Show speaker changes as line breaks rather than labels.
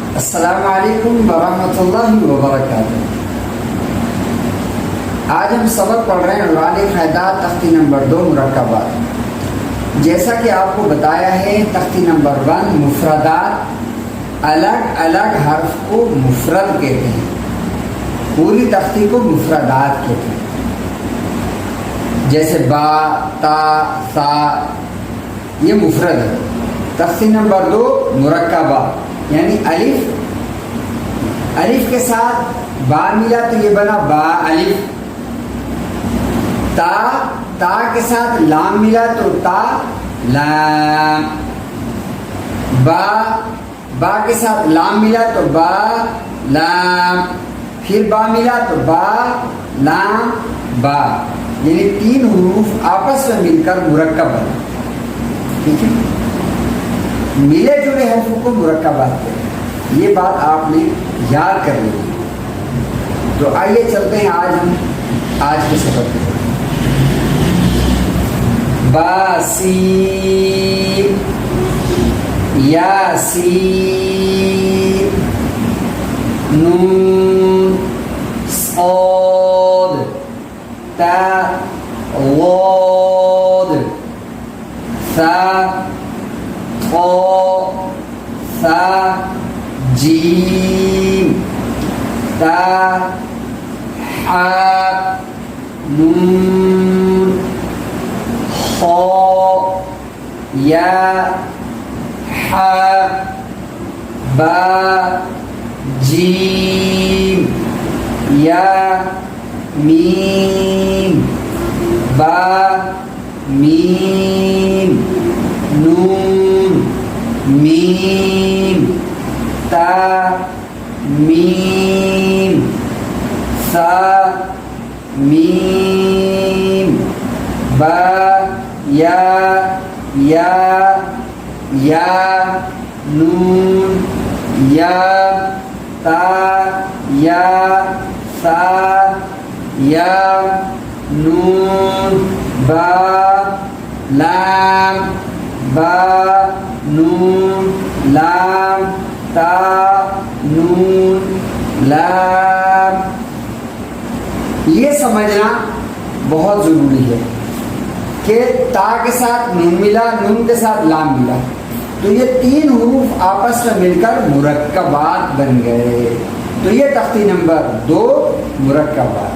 अस्सलामुअलैकुम वरहमतुल्लाहि वबरकातुहू। आज हम सबक पढ़ रहे हैं वाले क़ायदा तख्ती नंबर 2 मुरक्कबात। जैसा कि आपको बताया है, तख्ती नंबर 1 मुफ़रदात, अलग अलग हर्फ को मुफ़रद कहते हैं। पूरी तख्ती को मुफ़रदात कहते हैं। जैसे बा, ता, सा, ये मुफ़रद है। तख्ती नंबर 2 मुरक्कबात, यानी अलिफ के साथ बा मिला तो ये बना बा अलिफ। ता के साथ लाम मिला तो ता लाम। बा के साथ लाम मिला तो बा लाम। फिर बा मिला तो बा लाम बा, यानी 3 हुरूफ आपस में मिलकर मुरक्कब बना। ठीक है, मिले जुले हर्फों को मुरक्कबात कहते हैं। ये बात आपने याद कर ली। तो आइए चलते हैं आज के सबक की तरफ। बासी, यासी, नून, सॉद, ता, वाद, सा, सा, जीम, ता, हा, नून, खा, या, हा, बा, जीम, या, मीम, बा, मीम, नून, मीम, ता, मीम, सा, मीम, बा, या, नून, या, ता, या, सा, या, नून, बा, लाम, बा, नून, लाम, ता, नून, लाम। ये समझना बहुत ज़रूरी है कि ता के साथ नून मिला, नून के साथ लाम मिला, तो ये 3 हुरूफ आपस में मिलकर मुरक्कबात बन गए। तो ये तख्ती नंबर 2 मुरक्कबात।